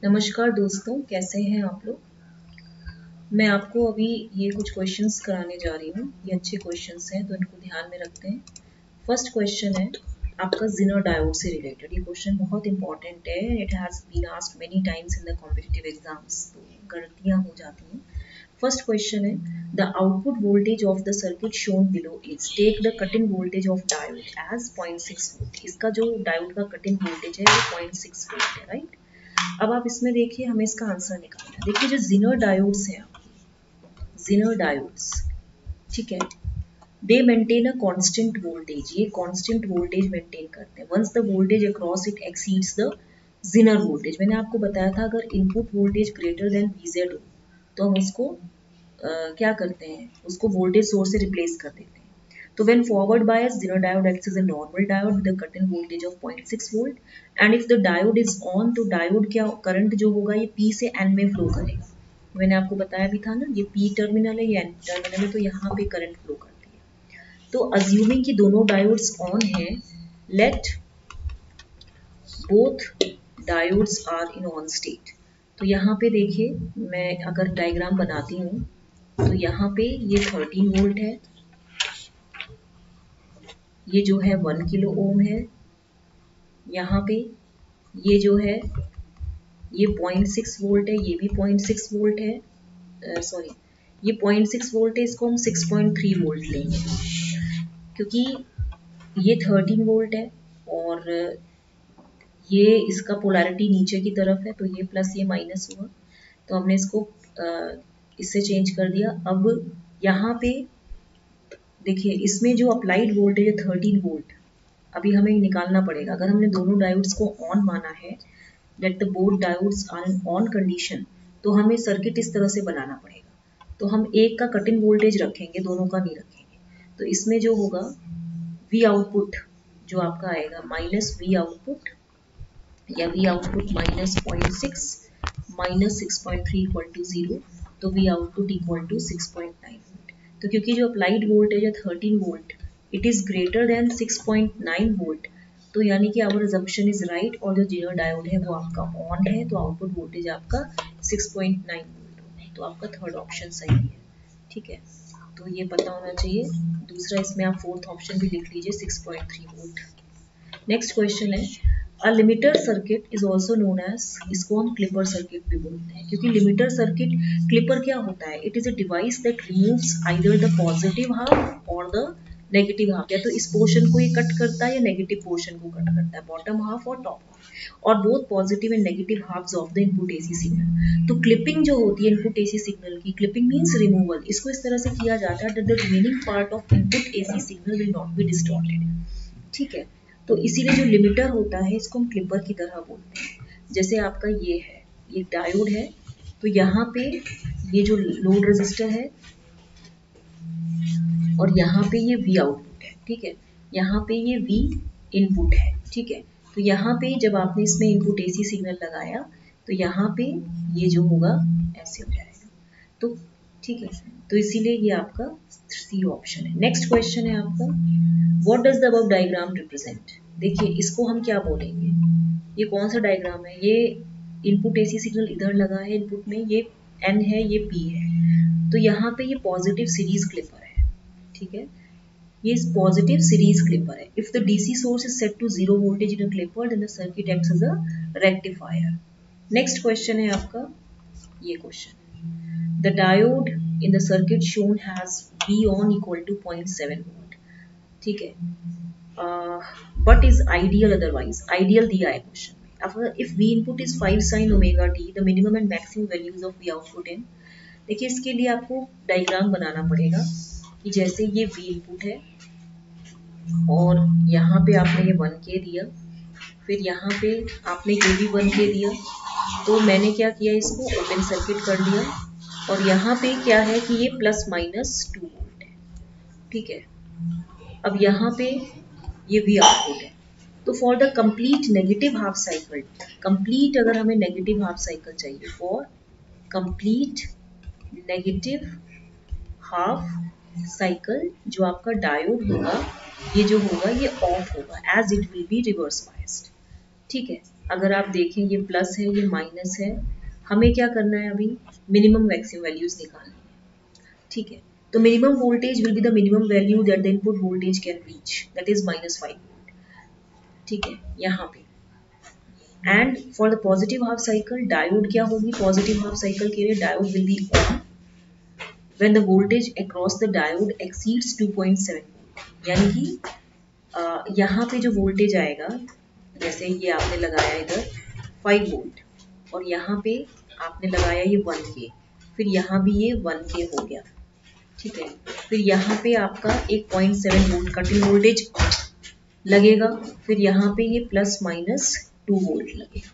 नमस्कार दोस्तों, कैसे हैं आप लोग। मैं आपको अभी ये कुछ क्वेश्चंस कराने जा रही हूँ। ये अच्छे क्वेश्चंस हैं तो इनको ध्यान में रखते हैं। फर्स्ट क्वेश्चन है आपका ज़ेनर डायोड से रिलेटेड। ये क्वेश्चन बहुत इंपॉर्टेंट है। It has been asked many times in the competitive exams, तो गलतियाँ हो जाती हैं। फर्स्ट क्वेश्चन है the output voltage of the circuit shown below is take the cut in voltage of diode as 0.6 volt. इसका जो diode का cut in voltage है वो 0.6 वोल्ट है, राइट। अब आप इसमें देखिए, हमें इसका आंसर निकालना है। देखिए जो ज़ेनर डायोड्स हैं, ज़ेनर डायोड्स, ठीक है, they maintain a constant voltage. ये कांस्टेंट वोल्टेज मेंटेन करते हैं। Once the voltage across it exceeds the zener voltage. मैंने आपको बताया था अगर input voltage greater than VZ हो तो हम उसको क्या करते हैं, उसको वोल्टेज सोर्स से रिप्लेस कर देते हैं। तो when forward bias, zener diode acts as a normal diode with a cut-in voltage of 0.6 volt, and if the diode is on, तो डायोड क्या करंट जो होगा ये P से N में फ्लो करेगा। मैंने आपको बताया भी था ना, ये P टर्मिनल है, ये N टर्मिनल है, तो यहाँ पे करंट फ्लो करती है। तो अज्यूमिंग कि दोनों डायोड्स ऑन है, let both diodes are in on state. तो यहाँ पे देखिए, मैं अगर डायग्राम बनाती हूँ तो यहाँ पे ये 13 वोल्ट है, ये जो है 1 किलो ओम है, यहाँ पे ये जो है ये 0.6 वोल्ट है, ये भी 0.6 वोल्ट है, सॉरी ये 0.6 वोल्ट है, इसको हम 6.3 वोल्ट लेंगे क्योंकि ये 13 वोल्ट है और ये इसका पोलैरिटी नीचे की तरफ है, तो ये प्लस ये माइनस हुआ, तो हमने इसको इससे चेंज कर दिया। अब यहाँ पे देखिए, इसमें जो अप्लाइड वोल्टेज है 13 वोल्ट, अभी हमें निकालना पड़ेगा। अगर हमने दोनों डायोड्स को ऑन माना है, that the both diodes are in on condition, तो हमें सर्किट इस तरह से बनाना पड़ेगा। तो हम एक का कट इन वोल्टेज रखेंगे, दोनों का नहीं रखेंगे। तो इसमें जो होगा V आउटपुट जो आपका आएगा माइनस V आउटपुट, या V output minus 0.6 minus 6.3 equal to 0, तो V output equal to 6.9 volt. तो क्योंकि जो अप्लाइड वोल्टेज है 13 volt, it is greater than 6.9 volt, तो यानी कि आवर अजम्पशन इज राइट, और जो ज़ेनर डायोड है वो आपका ऑन है, तो आउटपुट वोल्टेज आपका 6.9 वोल्ट होगा। तो आपका थर्ड ऑप्शन सही है, ठीक है। तो ये पता होना चाहिए। दूसरा, इसमें आप फोर्थ ऑप्शन भी लिख लीजिए, 6.3 वोल्ट। नेक्स्ट क्वेश्चन है a limiter circuit is also known as, इसको हम क्लिपर सर्किट भी बोलते हैं, क्योंकि लिमिटर सर्किट, क्लिपर क्या होता है, it is a device that removes either the positive half और द नेगेटिव हाफ। या तो इस पोर्शन को ये कट करता है या नेगेटिव पोर्शन को कट करता है, बॉटम हाफ और टॉप हाफ, और both positive and negative halves of the input AC signal. तो क्लिपिंग जो होती है इनपुट AC सिग्नल की, क्लिपिंग मीन्स रिमूवल, इसको इस तरह से किया जाता है that the remaining part of input AC signal will not be distorted, ठीक है। तो इसीलिए जो लिमिटर होता है इसको हम क्लिपर की तरह बोलते हैं। जैसे आपका ये है, ये डायोड है, तो यहाँ पे ये जो लोड रेजिस्टर है और यहाँ पे ये V आउटपुट है, ठीक है, यहाँ पे ये V इनपुट है, ठीक है। तो यहाँ पे जब आपने इसमें इनपुट AC सिग्नल लगाया तो यहाँ पे ये जो होगा ऐसे हो जाएगा, तो ठीक है। तो इसीलिए ये आपका C ऑप्शन है। नेक्स्ट क्वेश्चन है आपका what does the above diagram represent. देखिए इसको हम क्या बोलेंगे, ये कौन सा डायग्राम है, ये इनपुट AC सिग्नल इधर लगा है इनपुट में, ये N है, ये P है, तो यहाँ पे ये पॉजिटिव सीरीज क्लिपर है, ठीक है, ये पॉजिटिव सीरीज क्लिपर है। If the DC source is set to 0 voltage in a clipper then the circuit acts as a rectifier. Next question है आपका ये question, the diode in the circuit shown has V on equal to 0.7 volt, ठीक है, but is ideal otherwise, ideal दिया है question में। अब if V input is 5 sin omega t, the minimum and maximum values of V output in, देखिए इसके लिए आपको डायग्राम बनाना पड़ेगा कि जैसे ये V input है और यहाँ पे आपने ये 1K दिया, फिर यहाँ पे आपने ये भी 1K दिया, तो मैंने क्या किया, इसको ओपन सर्किट कर दिया, और यहाँ पे क्या है कि ये प्लस माइनस 2 वोल्ट है, ठीक है। अब यहाँ पे ये V आउटपुट है, तो for the complete negative half cycle, complete अगर हमें नेगेटिव हाफ साइकिल चाहिए, for complete negative half cycle, जो आपका डायोड होगा, ये जो होगा ये ऑफ होगा, as it will be reverse biased, ठीक है। अगर आप देखें ये प्लस है ये माइनस है, हमें क्या करना है अभी, मिनिमम मैक्सिमम वैल्यूज निकालनी है, ठीक है। तो minimum voltage will be the minimum value that the input voltage can reach, that is -5 volt, ठीक है यहाँ पे। And for the positive half cycle diode क्या होगी, पॉजिटिव हाफ साइकिल के लिए diode will be on when the voltage across the diode exceeds 2.7 volt, यानी कि यहाँ पे जो वोल्टेज आएगा, जैसे ये आपने लगाया इधर 5 वोल्ट और यहाँ पे आपने लगाया ये 1K, फिर यहाँ भी ये 1K हो गया, ठीक है। फिर यहाँ पे आपका 1.7 वोल्ट कटिंग वोल्टेज लगेगा, फिर यहाँ पे ये ±2 वोल्ट लगेगा,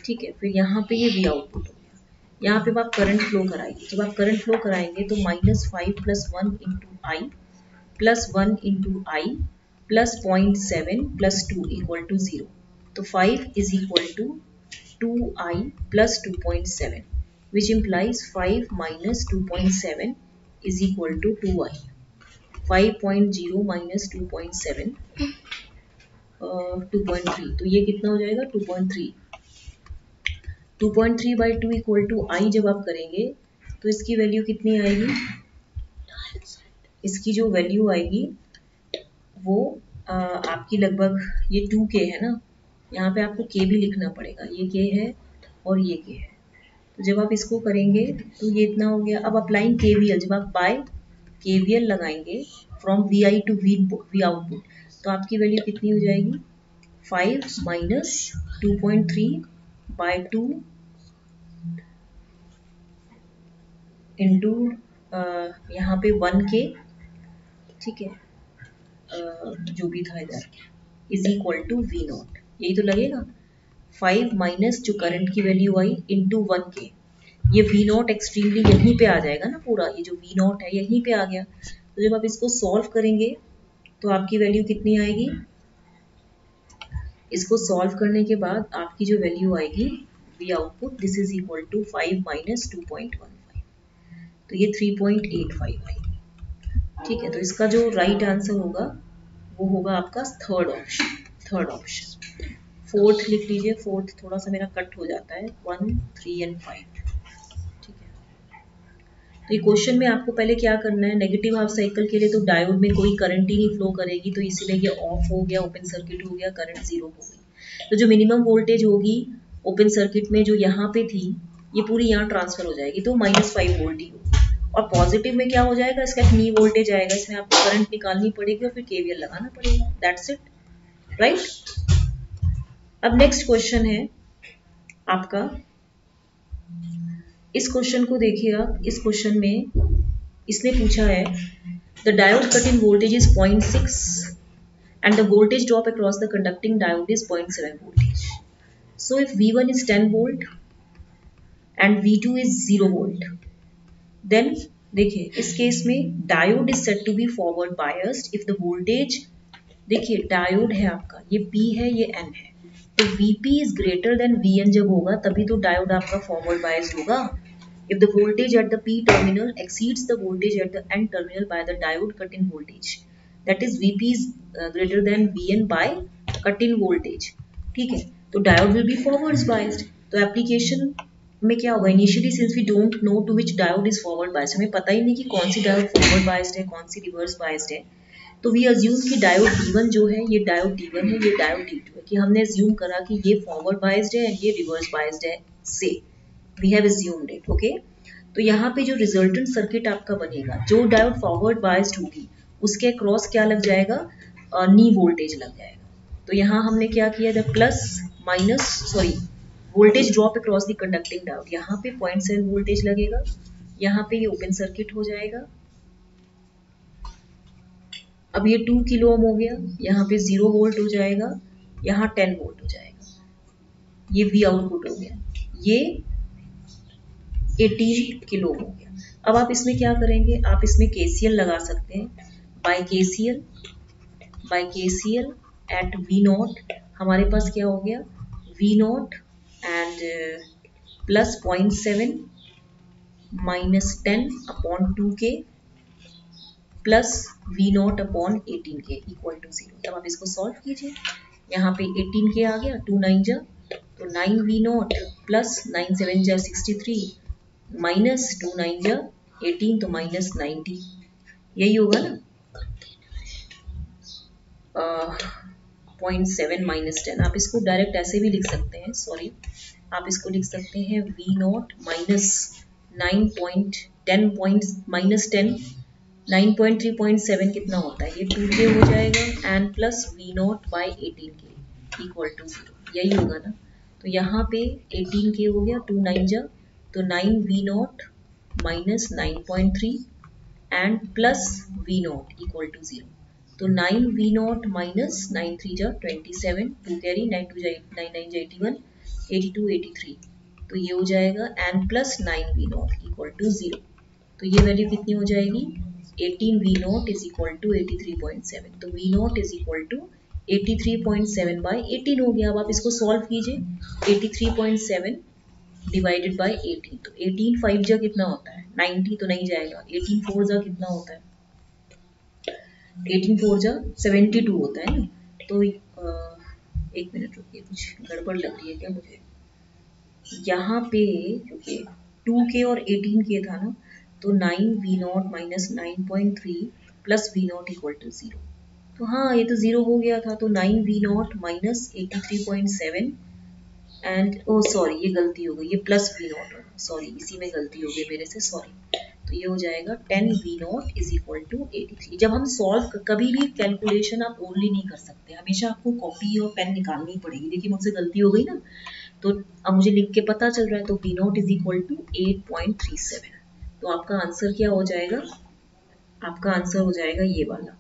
ठीक है। फिर यहाँ पे ये V आउटपुट हो गया, यहाँ पे आप करंट फ्लो कराएंगे, जब आप करंट फ्लो कराएंगे तो -5 + 1 × I + 1 × I + 0.7 + 2 = 0, तो 5 = 2I + 2.7 which implies 5 - 2.7 = 2I, 5.0 - 2.7 2.3, तो ये कितना हो जाएगा 2.3, 2.3/2 = I जब आप करेंगे तो इसकी वैल्यू कितनी आएगी, इसकी जो वैल्यू आएगी वो आपकी लगभग ये 2K है ना, यहाँ पे आपको K भी लिखना पड़ेगा, ये K है और ये K है, तो जब आप इसको करेंगे तो ये इतना हो गया। अब अप्लाइंग KVL, जब आप बाय KVL लगाएंगे from VI to V output, तो आपकी वैल्यू कितनी हो जाएगी, 5 - 2.3/2 इंटू यहाँ पे 1K, ठीक है, जो भी था इधर = V0, यही तो लगेगा। 5 माइनस जो करंट की वैल्यू आई इंटू 1K, ये V0 एक्सट्रीमली यहीं पे आ जाएगा ना, पूरा ये जो V0 है यहीं पे आ गया। तो जब आप इसको सॉल्व करेंगे तो आपकी वैल्यू कितनी आएगी, इसको सॉल्व करने के बाद आपकी जो वैल्यू आएगी V output, this is equal to 5 - 2.15, तो ये 3.85 आएगी, ठीक है। तो इसका जो राइट आंसर होगा वो होगा आपका थर्ड ऑप्शन। फोर्थ लिख लीजिए, फोर्थ थोड़ा सा मेरा कट हो जाता है, 1, 3 और 5, ठीक है। तो ये क्वेश्चन में आपको पहले क्या करना है, नेगेटिव हाफ साइकिल के लिए तो डायोड में कोई करंट ही नहीं फ्लो करेगी, तो इसीलिए ये ऑफ हो गया, ओपन सर्किट हो गया, करंट 0 हो गई। तो जो मिनिमम वोल्टेज होगी ओपन सर्किट में जो यहाँ पे थी, ये पूरी यहाँ ट्रांसफर हो जाएगी, तो -5 वोल्ट ही होगी। और पॉजिटिव में क्या हो जाएगा, इसका एक नी वोल्टेज आएगा, इसमें आपको करंट निकालनी पड़ेगी और फिर KVL लगाना पड़ेगा, दैट्स इट, राइट। अब नेक्स्ट क्वेश्चन है आपका, इस क्वेश्चन को देखिए आप, इस क्वेश्चन में इसने पूछा है the diode cut in voltage is 0.6 and the voltage drop across the conducting diode is 0.7 voltage. So if V1 is 10 volt and V2 is 0 volt, then देखिए इस केस में diode is set to be forward biased if the voltage, देखिए diode है आपका, ये P है ये N है, तो Vp is greater then Vn जब होगा तभी तो डायोड आपका फॉरवर्ड बायस्ड होगा। If the voltage at the P terminal exceeds the voltage at the N terminal by the diode cut-in voltage, that is Vp is greater than Vn by cut-in voltage, ठीक है, तो diode will be forwards biased। तो application में क्या होगा, initially since we don't know to which diode is forward biased, हमें पता ही नहीं कि कौन सी डायोड फॉरवर्ड बायस्ड है कौन सी रिवर्स बायस्ड है, तो वी अज्यूम कि डायोड D1 जो है ये डायोड D1 है, ये डायोड D2 है, कि हमने अज्यूम करा कि ये फॉरवर्ड बायस्ड है ये रिवर्स बायस्ड है, so we have assumed it, okay. तो यहाँ पे जो रिजल्टेंट सर्किट आपका बनेगा, जो डायोड फॉरवर्ड बायस्ड होगी उसके क्रॉस क्या लग जाएगा, नी वोल्टेज लग जाएगा। तो यहाँ हमने क्या किया था, plus minus sorry voltage drop across the conducting diode, यहाँ पे 0.7 वोल्टेज लगेगा, यहाँ पे ये ओपन सर्किट हो जाएगा। अब ये 2 किलो ओम हो गया, यहाँ पे 0 वोल्ट हो जाएगा, यहाँ 10 वोल्ट हो जाएगा, ये V आउटपुट हो गया, ये 18 किलो हो गया। अब आप इसमें क्या करेंगे, आप इसमें KCL लगा सकते हैं, बाय KCL एट V0 हमारे पास क्या हो गया, V0 and plus 0.7 minus 10 upon 2K plus V0 upon 18K equal to 0। तब आप इसको सॉल्व कीजिए, यहाँ पे 18K आ गया, 2 9 जा तो 9v0 प्लस 9 7 जा 63 माइनस 2 9 जा 18 तो माइनस 90, यही होगा ना। 0.7 माइनस 10, आप इसको डायरेक्ट ऐसे भी लिख सकते हैं, सॉरी आप इसको लिख सकते हैं v0 माइनस 9.10 माइनस 10, 9.3.7 कितना होता है, ये 2k हो जाएगा, and plus v0 by 18k equal to 0, यही होगा ना। तो यहाँ पे 18k हो गया, 2 9 जा तो 9v0 minus 9.3 and plus v0 equal to 0। तो 9v0 माइनस 9 3 जा 27, 2 कैरी 9 2 जा 9 9 जा 81, 82 83, तो ये हो जाएगा and plus 9v0 equal to 0। तो ये वैल्यू कितनी हो जाएगी, 18v0 इज इक्वल टू 83.7, तो v0 is equal to 83.7 by 18 हो गया। अब आप इसको सॉल्व कीजिए, 83.7 डिवाइडेड बाई 18, तो 18 5 जा कितना होता है, 90 तो नहीं जाएगा, 18 4 जा कितना होता है, 18 4 जा 72 होता है ना। तो एक मिनट रुकिए, कुछ गड़बड़ लग रही है क्या मुझे, यहाँ पे क्योंकि 2k और 18k था ना, तो 9v0 minus 9.3 plus v0 equal to 0, तो हाँ ये तो 0 हो गया था, तो 9v0 minus 83.7 and O sorry ये गलती हो गई, ये प्लस v0, सॉरी इसी में गलती हो गई मेरे से, सॉरी। तो ये हो जाएगा 10v0 इज इक्वल टू 83। जब हम सॉल्व कभी भी कैलकुलेशन आप ओनली नहीं कर सकते, हमेशा आपको कॉपी और पेन निकालनी पड़ेगी। देखिए मुझसे गलती हो गई ना, तो अब मुझे लिख के पता चल रहा है, तो v0 इज इक्वल टू 8.37। तो आपका आंसर क्या हो जाएगा, आपका आंसर हो जाएगा ये वाला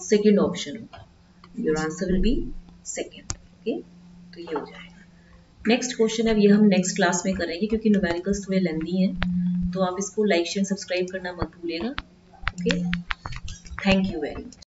सेकेंड ऑप्शन होगा, your answer will be second. Okay, तो ये हो जाएगा। नेक्स्ट क्वेश्चन अब ये हम नेक्स्ट क्लास में करेंगे, क्योंकि न्यूमेरिकल्स थोड़े लेंदी हैं, तो आप इसको लाइक शेयर सब्सक्राइब करना मत भूलिएगा। Okay, thank you very much.